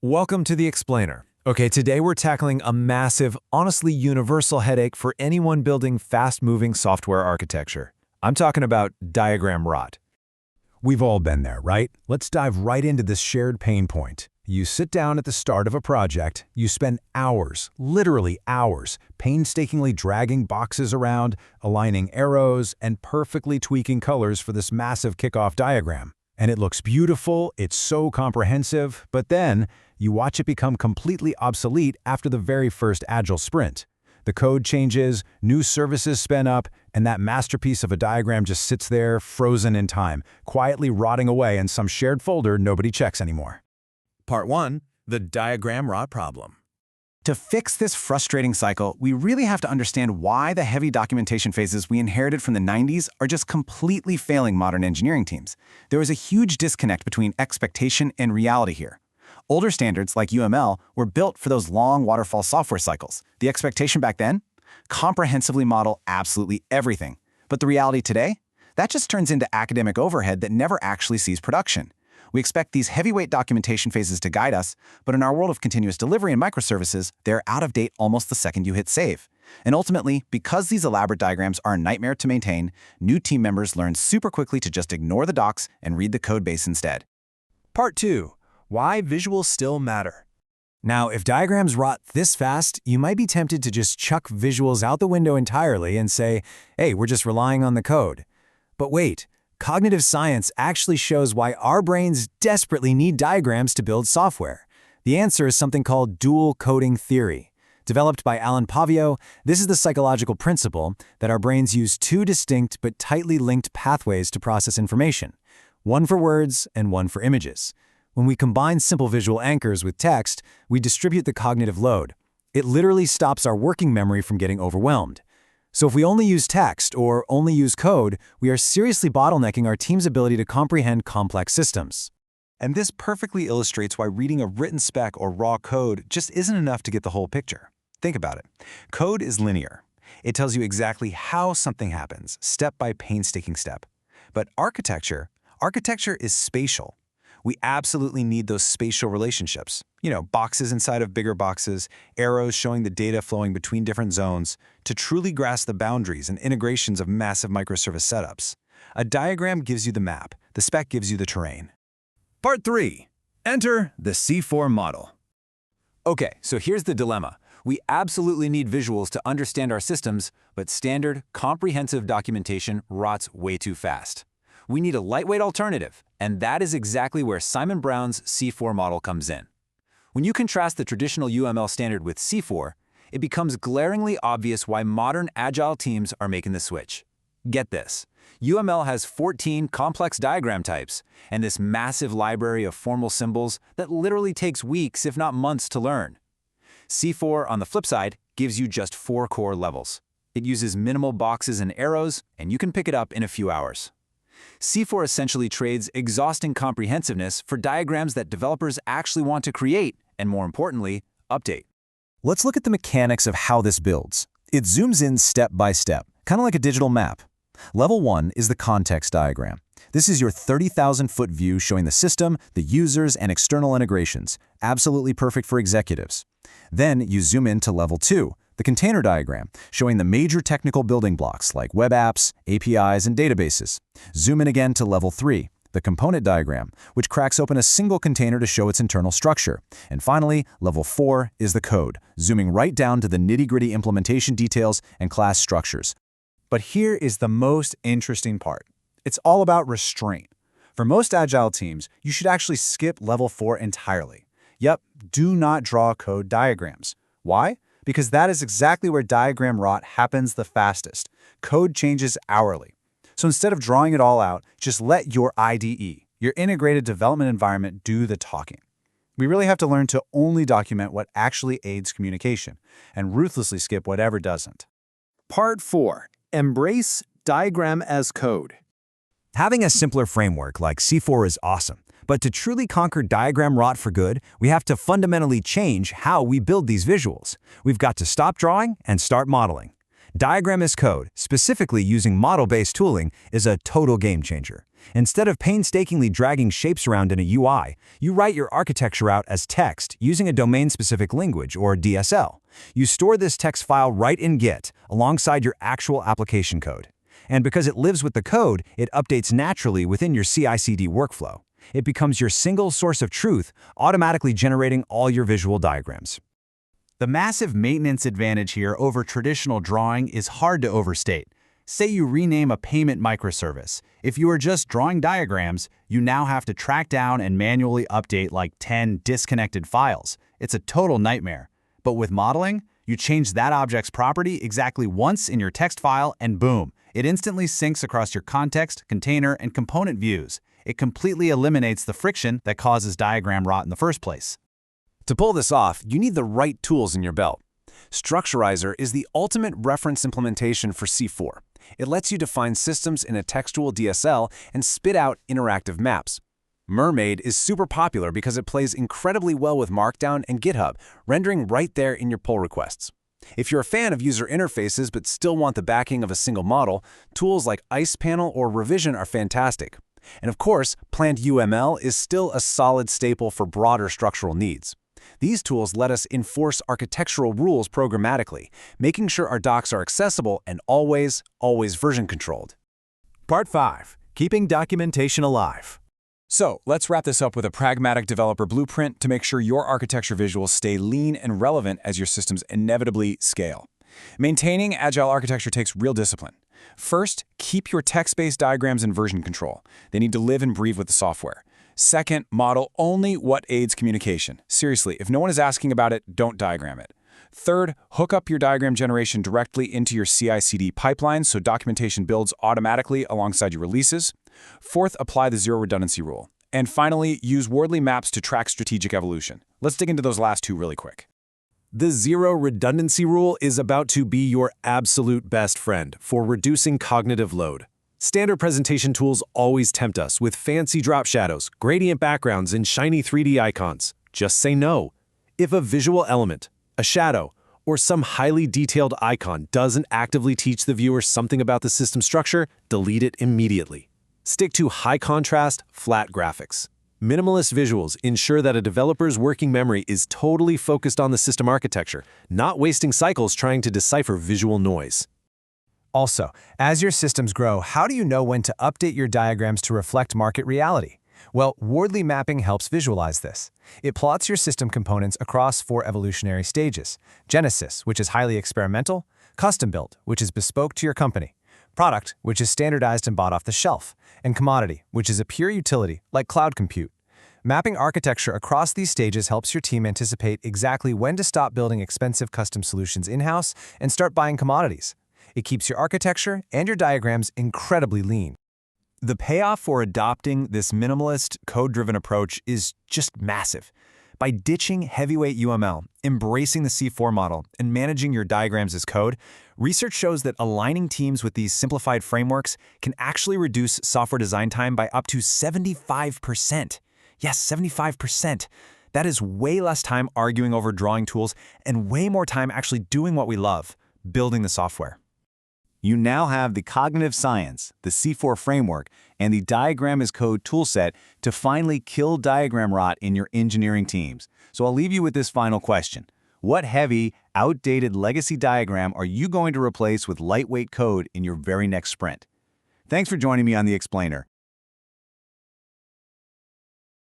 Welcome to the Explainer. Okay, today we're tackling a massive, honestly universal headache for anyone building fast-moving software architecture. I'm talking about diagram rot. We've all been there, right? Let's dive right into this shared pain point. You sit down at the start of a project, you spend hours, literally hours, painstakingly dragging boxes around, aligning arrows, and perfectly tweaking colors for this massive kickoff diagram. And it looks beautiful, it's so comprehensive, but then you watch it become completely obsolete after the very first Agile sprint. The code changes, new services spin up, and that masterpiece of a diagram just sits there, frozen in time, quietly rotting away in some shared folder nobody checks anymore. Part 1. The diagram rot problem. To fix this frustrating cycle, we really have to understand why the heavy documentation phases we inherited from the 90s are just completely failing modern engineering teams. There is a huge disconnect between expectation and reality here. Older standards like UML were built for those long waterfall software cycles. The expectation back then? Comprehensively model absolutely everything. But the reality today? That just turns into academic overhead that never actually sees production. We expect these heavyweight documentation phases to guide us, but in our world of continuous delivery and microservices, they're out of date almost the second you hit save. And ultimately, because these elaborate diagrams are a nightmare to maintain, new team members learn super quickly to just ignore the docs and read the code base instead. Part 2. Why visuals still matter. Now, if diagrams rot this fast, you might be tempted to just chuck visuals out the window entirely and say, hey, we're just relying on the code. But wait. Cognitive science actually shows why our brains desperately need diagrams to build software. The answer is something called dual coding theory. Developed by Alan Pavio, this is the psychological principle that our brains use two distinct but tightly linked pathways to process information, one for words and one for images. When we combine simple visual anchors with text, we distribute the cognitive load. It literally stops our working memory from getting overwhelmed. So if we only use text or only use code, we are seriously bottlenecking our team's ability to comprehend complex systems. And this perfectly illustrates why reading a written spec or raw code just isn't enough to get the whole picture. Think about it. Code is linear. It tells you exactly how something happens, step by painstaking step. But architecture is spatial. We absolutely need those spatial relationships. Boxes inside of bigger boxes, arrows showing the data flowing between different zones, to truly grasp the boundaries and integrations of massive microservice setups. A diagram gives you the map, the spec gives you the terrain. Part 3. Enter the C4 model. Okay, so here's the dilemma. We absolutely need visuals to understand our systems, but standard, comprehensive documentation rots way too fast. We need a lightweight alternative, and that is exactly where Simon Brown's C4 model comes in. When you contrast the traditional UML standard with C4, it becomes glaringly obvious why modern Agile teams are making the switch. Get this. UML has 14 complex diagram types, and this massive library of formal symbols that literally takes weeks, if not months, to learn. C4, on the flip side, gives you just 4 core levels. It uses minimal boxes and arrows, and you can pick it up in a few hours. C4 essentially trades exhausting comprehensiveness for diagrams that developers actually want to create and, more importantly, update. Let's look at the mechanics of how this builds. It zooms in step by step, kind of like a digital map. Level 1 is the context diagram. This is your 30,000-foot view showing the system, the users, and external integrations. Absolutely perfect for executives. Then you zoom in to Level 2, the container diagram, showing the major technical building blocks like web apps, APIs, and databases. Zoom in again to Level 3, the component diagram, which cracks open a single container to show its internal structure. And finally, Level 4 is the code, zooming right down to the nitty-gritty implementation details and class structures. But here is the most interesting part. It's all about restraint. For most Agile teams, you should actually skip Level 4 entirely. Yep, do not draw code diagrams. Why? Because that is exactly where diagram rot happens the fastest. Code changes hourly. So instead of drawing it all out, just let your IDE, your integrated development environment, do the talking. We really have to learn to only document what actually aids communication and ruthlessly skip whatever doesn't. Part 4. Embrace diagram as code. Having a simpler framework like C4 is awesome, but to truly conquer diagram rot for good, we have to fundamentally change how we build these visuals. We've got to stop drawing and start modeling. Diagram as code, specifically using model-based tooling, is a total game changer. Instead of painstakingly dragging shapes around in a UI, you write your architecture out as text using a domain-specific language, or DSL. You store this text file right in Git, alongside your actual application code. And because it lives with the code, it updates naturally within your CI/CD workflow. It becomes your single source of truth, automatically generating all your visual diagrams. The massive maintenance advantage here over traditional drawing is hard to overstate. Say you rename a payment microservice. If you are just drawing diagrams, you now have to track down and manually update like 10 disconnected files. It's a total nightmare. But with modeling, you change that object's property exactly once in your text file and boom, it instantly syncs across your context, container, and component views. It completely eliminates the friction that causes diagram rot in the first place. To pull this off, you need the right tools in your belt. Structurizer is the ultimate reference implementation for C4. It lets you define systems in a textual DSL and spit out interactive maps. Mermaid is super popular because it plays incredibly well with Markdown and GitHub, rendering right there in your pull requests. If you're a fan of user interfaces but still want the backing of a single model, tools like IcePanel or Revision are fantastic. And of course, Planned UML is still a solid staple for broader structural needs. These tools let us enforce architectural rules programmatically, making sure our docs are accessible and always version controlled. Part 5. Keeping documentation alive. So let's wrap this up with a pragmatic developer blueprint to make sure your architecture visuals stay lean and relevant as your systems inevitably scale. Maintaining agile architecture takes real discipline. First, keep your text-based diagrams in version control. They need to live and breathe with the software. Second, model only what aids communication. Seriously, if no one is asking about it, don't diagram it. Third, hook up your diagram generation directly into your CI/CD pipeline so documentation builds automatically alongside your releases. Fourth, apply the zero redundancy rule. And finally, use Wordly maps to track strategic evolution. Let's dig into those last two really quick. The zero redundancy rule is about to be your absolute best friend for reducing cognitive load. Standard presentation tools always tempt us with fancy drop shadows, gradient backgrounds, and shiny 3D icons. Just say no. If a visual element, a shadow, or some highly detailed icon doesn't actively teach the viewer something about the system structure, delete it immediately. Stick to high contrast, flat graphics. Minimalist visuals ensure that a developer's working memory is totally focused on the system architecture, not wasting cycles trying to decipher visual noise. Also, as your systems grow, how do you know when to update your diagrams to reflect market reality? Well, Wordly mapping helps visualize this. It plots your system components across 4 evolutionary stages: Genesis, which is highly experimental; Custom Built, which is bespoke to your company; Product, which is standardized and bought off the shelf; and Commodity, which is a pure utility, like cloud compute. Mapping architecture across these stages helps your team anticipate exactly when to stop building expensive custom solutions in-house and start buying commodities. It keeps your architecture and your diagrams incredibly lean. The payoff for adopting this minimalist, code-driven approach is just massive. By ditching heavyweight UML, embracing the C4 model, and managing your diagrams as code, research shows that aligning teams with these simplified frameworks can actually reduce software design time by up to 75%. Yes, 75%. That is way less time arguing over drawing tools and way more time actually doing what we love, building the software. You now have the cognitive science, the C4 framework, and the diagram as code toolset to finally kill diagram rot in your engineering teams. So I'll leave you with this final question. What heavy, outdated legacy diagram are you going to replace with lightweight code in your very next sprint? Thanks for joining me on The Explainer.